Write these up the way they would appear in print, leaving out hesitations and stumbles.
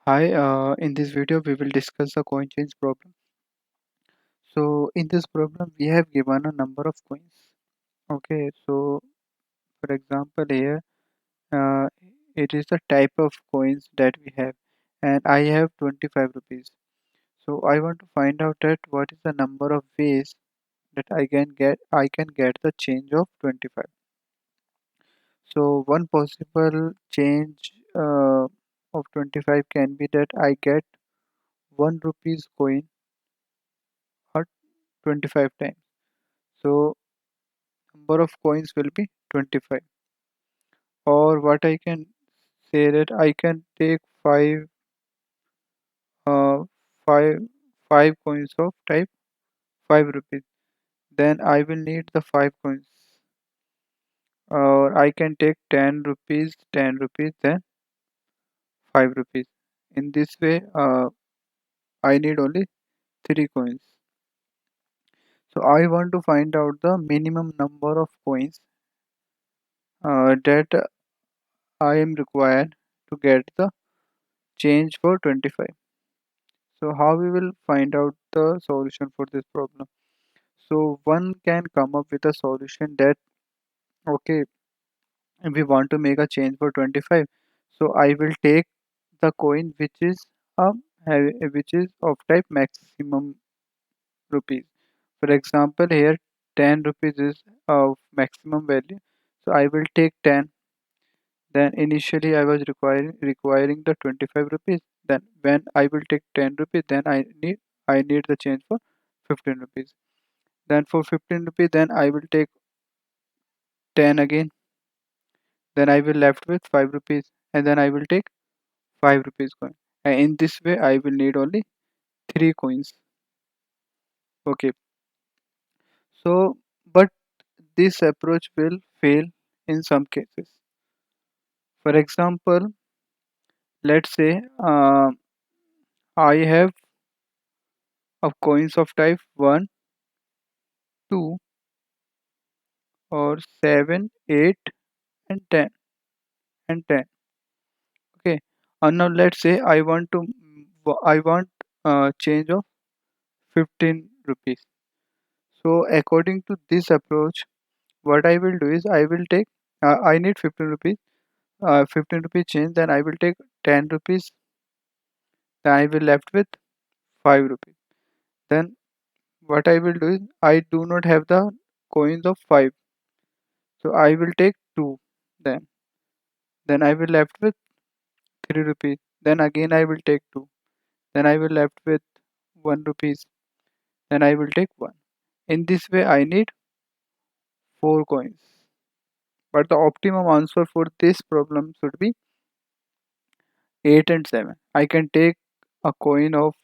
Hi, in this video we will discuss the coin change problem. So in this problem we have given a number of coins. Okay, so for example here uh, it is the type of coins that we have and I have 25 rupees. So I want to find out that what is the number of ways that I can get the change of 25. So one possible change of 25 can be that I get 1 rupees coin or 25 times. So number of coins will be 25. Or what I can say that I can take uh, five, five coins of type 5 rupees. Then I will need the 5 coins. Or I can take 10 rupees, then 5 rupees. In this way, I need only 3 coins. So I want to find out the minimum number of coins that I am required to get the change for 25. So how we will find out the solution for this problem? So one can come up with a solution that okay, if we want to make a change for 25, so I will take the coin which is of type maximum rupees. For example, here 10 rupees is of maximum value. So I will take 10. Then initially I was requiring the 25 rupees. Then when I will take 10 rupees, then I need the change for 15 rupees. Then for 15 rupees, then I will take 10 again. Then I will left with 5 rupees, and then I will take 5 rupees coin. And in this way, I will need only 3 coins. Okay. So, but this approach will fail in some cases. For example, let's say I have of coins of type 1, 2, or 7, 8, and 10, and 10. Okay. And now let's say I want change of 15 rupees. So according to this approach, what I will do is I will take I need 15 rupees, 15 rupee change. Then I will take 10 rupees. Then I will left with 5 rupees. Then what I will do is I do not have the coins of 5, so I will take 2. Then I will left with 3 rupees. Then again I will take 2. Then I will left with 1 rupees. Then I will take 1. In this way I need 4 coins. But the optimum answer for this problem should be 8 and 7. I can take a coin of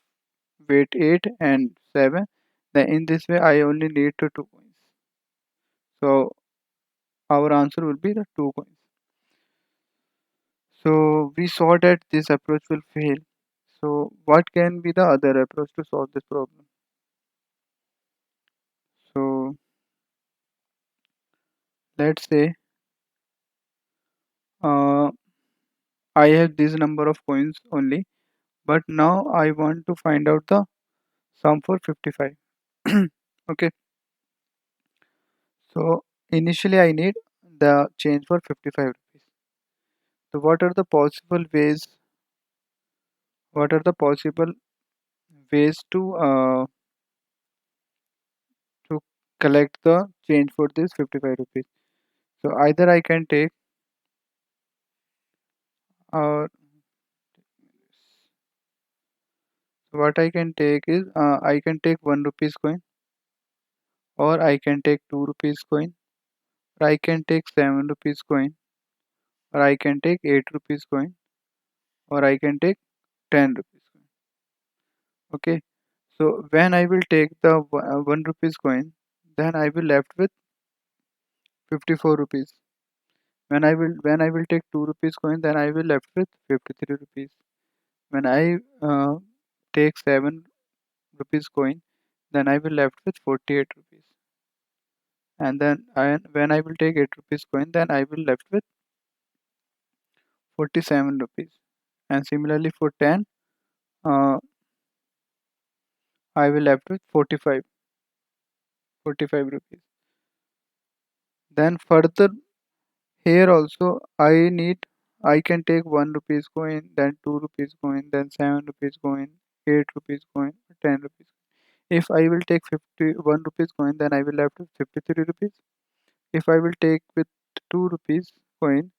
weight 8 and 7. Then in this way I only need to 2 coins. So our answer will be the 2 coins. So we saw that this approach will fail. So what can be the other approach to solve this problem? So let's say uh, I have this number of coins only, but now I want to find out the sum for 55. Okay, so initially I need the change for 55 rupees. So what are the possible ways to collect the change for this 55 rupees? So either I can take uh, what I can take is I can take 1 rupees coin, or I can take 2 rupees coin, or I can take 7 rupees coin, or I can take 8 rupees coin, or I can take 10 rupees coin. Okay, so when I will take the 1 rupees coin, then I will left with 54 rupees. When I will take 2 rupees coin, then I will left with 53 rupees. When I take 7 rupees coin, then I will left with 48 rupees. And then when I will take 8 rupees coin, then I will left with 47 rupees. and similarly for 10 uh, I will left with 45 rupees. Then further here also I can take 1 rupees coin, then 2 rupees coin, then 7 rupees coin, 8 rupees coin, 10 rupees. If I will take 51 rupees coin, then I will left with 53 rupees. If I will take with 2 rupees coin,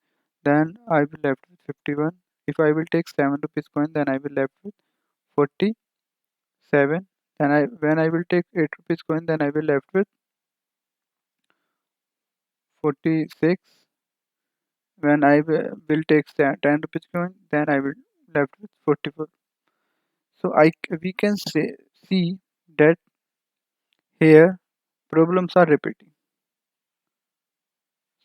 then I will left with 51. If I will take 7 rupees coin, then I will left with 47. Then when I will take 8 rupees coin, then I will left with 46. When I will take 10 rupees coin, then I will left with 44. So we can see that here problems are repeating.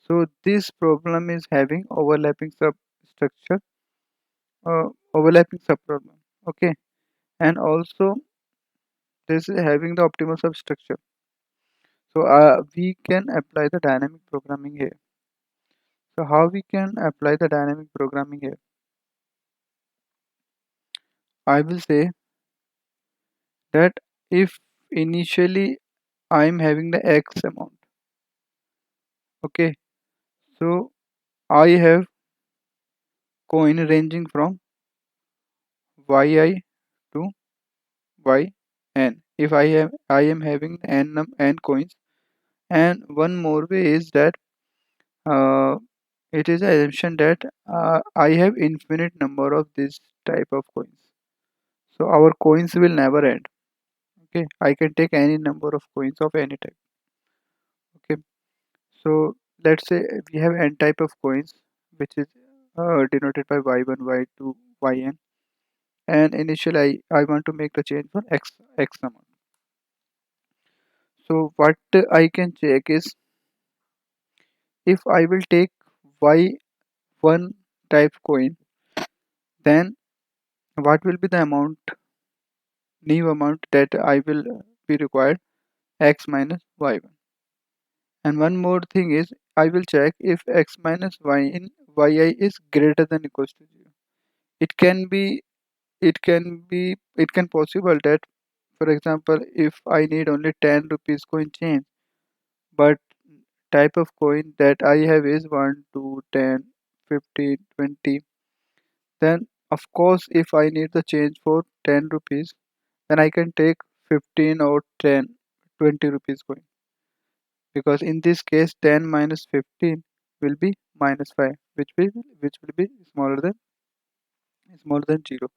So this problem is having overlapping substructure, overlapping subproblem. Okay, and also this is having the optimal substructure. So we can apply the dynamic programming here. So how we can apply the dynamic programming here? I will say that if initially I am having the X amount, okay, so I have coin ranging from yi to yn. If I am having n coins, and one more way is that uh, it is an assumption that I have infinite number of this type of coins. So our coins will never end. Okay, I can take any number of coins of any type. Okay, so let's say we have n type of coins, which is denoted by y1, y2, yn, and initially I want to make the change for x amount. So what I can check is if I will take y1 type coin, then what will be the new amount that I will be required, x minus y1. And one more thing is I will check if x minus y in yi is greater than equals to 0. It can be it can possible that, for example, if I need only 10 rupees coin change, but type of coin that I have is 1, 2, 10, 15, 20, then of course if I need the change for 10 rupees, then I can take 15 or 10, 20 rupees coin, because in this case 10 minus 15 will be minus 5, which will be smaller than 0.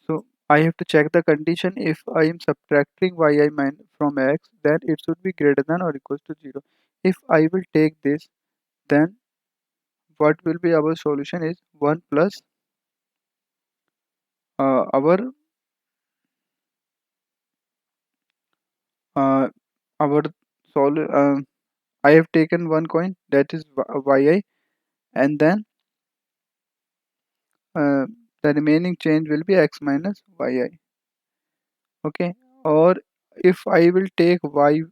So I have to check the condition. If I am subtracting yi from x, then it should be greater than or equals to 0. If I will take this, then what will be our solution is 1 plus our uh, our sol I have taken one coin, that is yi, and then uh, the remaining change will be x minus yi. Okay, or if I will take y,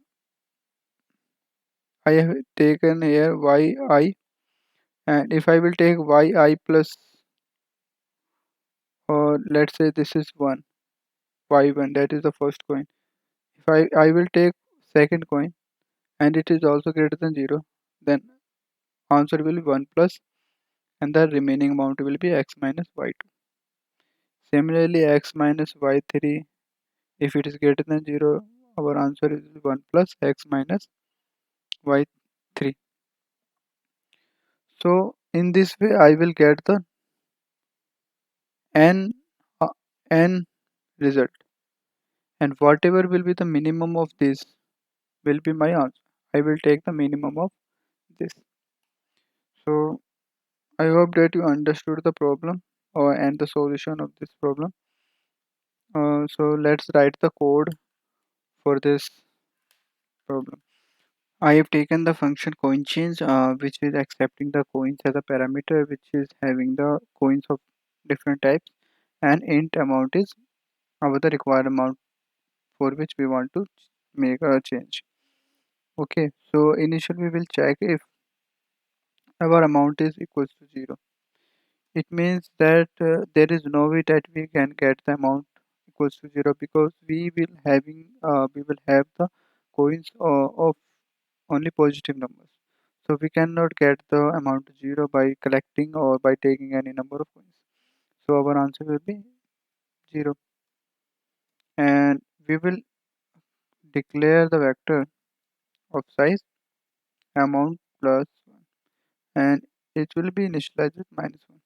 I have taken here yi, and if I will take yi plus, or let's say this is 1 y1, that is the first coin. If I will take second coin and it is also greater than 0, then answer will be 1 plus, and the remaining amount will be x minus y2. Similarly, x minus y3, if it is greater than 0, our answer is 1 plus x minus y3. So in this way I will get the n n result, and whatever will be the minimum of this will be my answer. I will take the minimum of this. So I hope that you understood the problem and the solution of this problem. So let's write the code for this problem. I have taken the function coin change, which is accepting the coins as a parameter, which is having the coins of different types, and int amount is the required amount for which we want to make a change. Okay, so initially we will check if our amount is equals to 0. it means that there is no way that we can get the amount equals to 0 because we will have the coins of only positive numbers. So we cannot get the amount to 0 by collecting or by taking any number of coins. So our answer will be 0, and we will declare the vector of size amount plus 1, and it will be initialized with -1.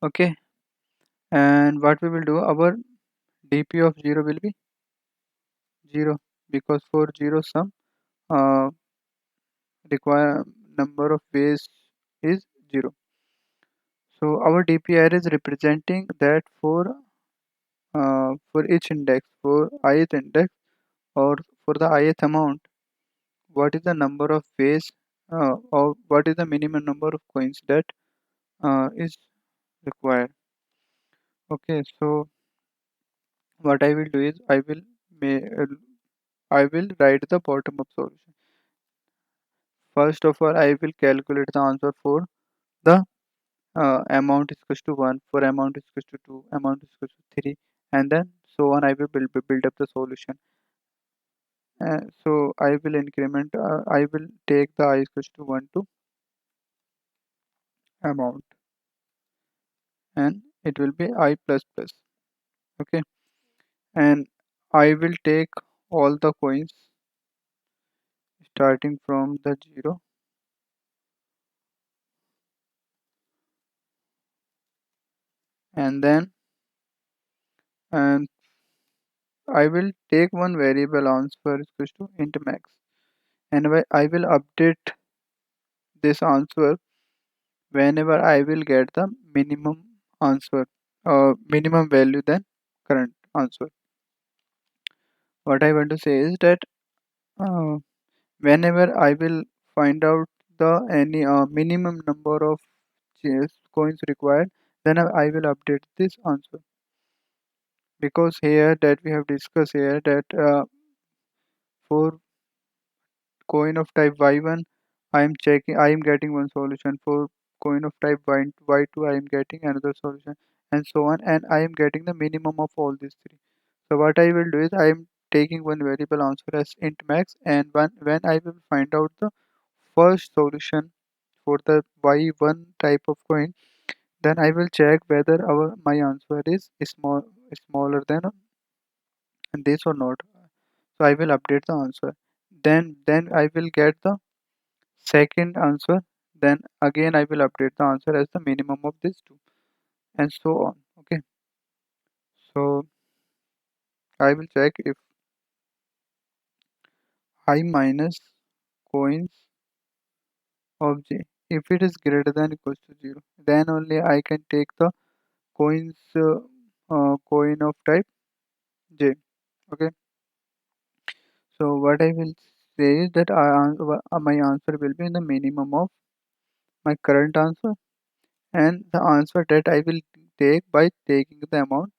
Okay, and what we will do, our dp of 0 will be 0 because for 0 sum require number of ways is 0. So our dpr is representing that for each index, for ith index or for the ith amount, what is the number of ways or what is the minimum number of coins that is required. Okay, so what I will do is I will write the bottom up solution. First of all, I will calculate the answer for the amount is equals to 1, for amount is equals to 2, amount is equals to 3, and then so on. I will build up the solution. So I will increment, I will take the I is equals to 1 to amount, and it will be I plus plus. Okay, and I will take all the coins starting from the 0, and then and I will take one variable answer is equals to int max, and I will update this answer whenever I will get the minimum answer, minimum value than current answer. What I want to say is that uh, whenever I will find out the any minimum number of coins required, then I will update this answer, because here that we have discussed here that for coin of type y1 I am getting one solution, for coin of type y2 I am getting another solution, and so on, and I am getting the minimum of all these three. So what I will do is I am taking one variable answer as int max, and when I will find out the first solution for the y1 type of coin, then I will check whether my answer is smaller than this or not. So I will update the answer. Then I will get the second answer. Then again I will update the answer as the minimum of these two, and so on. Okay. So I will check if I minus coins of j, if it is greater than equals to 0, then only I can take the coins coin of type j. Okay. So what I will say is that my answer will be in the minimum of my current answer, and the answer that I will take by taking the amount,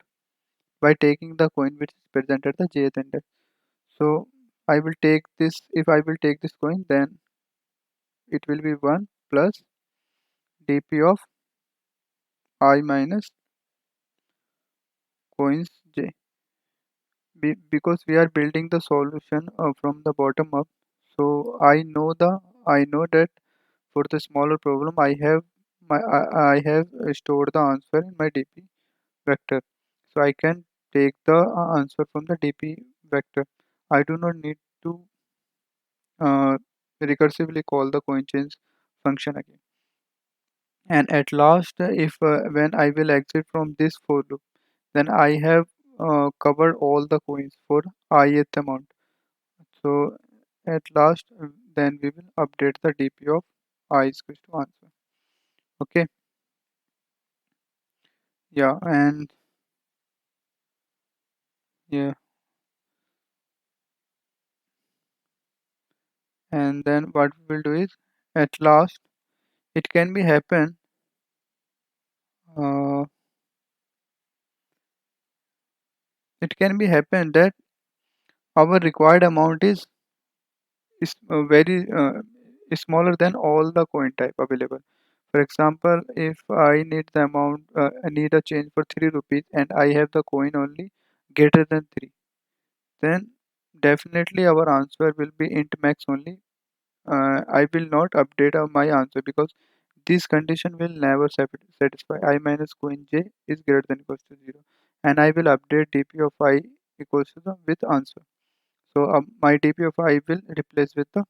by taking the coin which is present at the jth index. So I will take this, if I will take this coin, then it will be 1 plus dp of I minus coins j. Because we are building the solution from the bottom up, so I know that for the smaller problem I have stored the answer in my dp vector, so I can take the answer from the dp vector. I do not need to uh, recursively call the coin change function again. And at last, if when I will exit from this for loop, then I have covered all the coins for ith amount. So at last, then we will update the dp of I is equal to answer. Okay, yeah, yeah, and then what we will do is, at last, it can be happen. Uh, it can be happen that our required amount is very smaller than all the coin type available. For example, if I need the amount, I need a change for 3 rupees and I have the coin only greater than 3, then definitely our answer will be int max only. I will not update my answer because this condition will never satisfy. I minus coin j is greater than equals to 0, and I will update dp of I equals to the with answer. So my dp of I will replace with the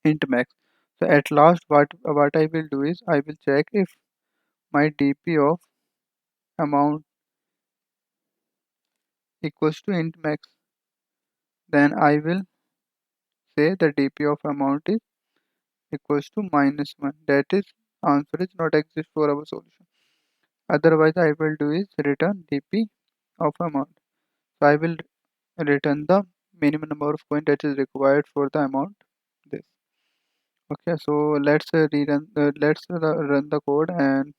int max. So at last, what I will do is I will check if my dp of amount equals to int max. Then I will say the dp of amount is equals to -1. That is, answer is not exist for our solution. Otherwise, I will do is return dp of amount. So I will return the minimum number of coin that is required for the amount. This. Okay, so run the code, and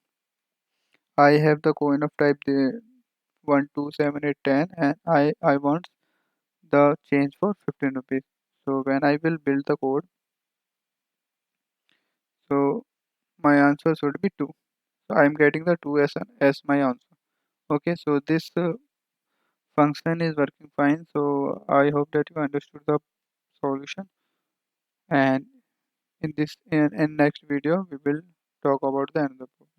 I have the coin of type the 1 2 7 8 10, and I want the change for 15 rupees. So when I will build the code, so my answer should be 2. So I am getting the 2 as my answer. Okay, so this function is working fine. So I hope that you understood the solution, and in next video we will talk about the another problem.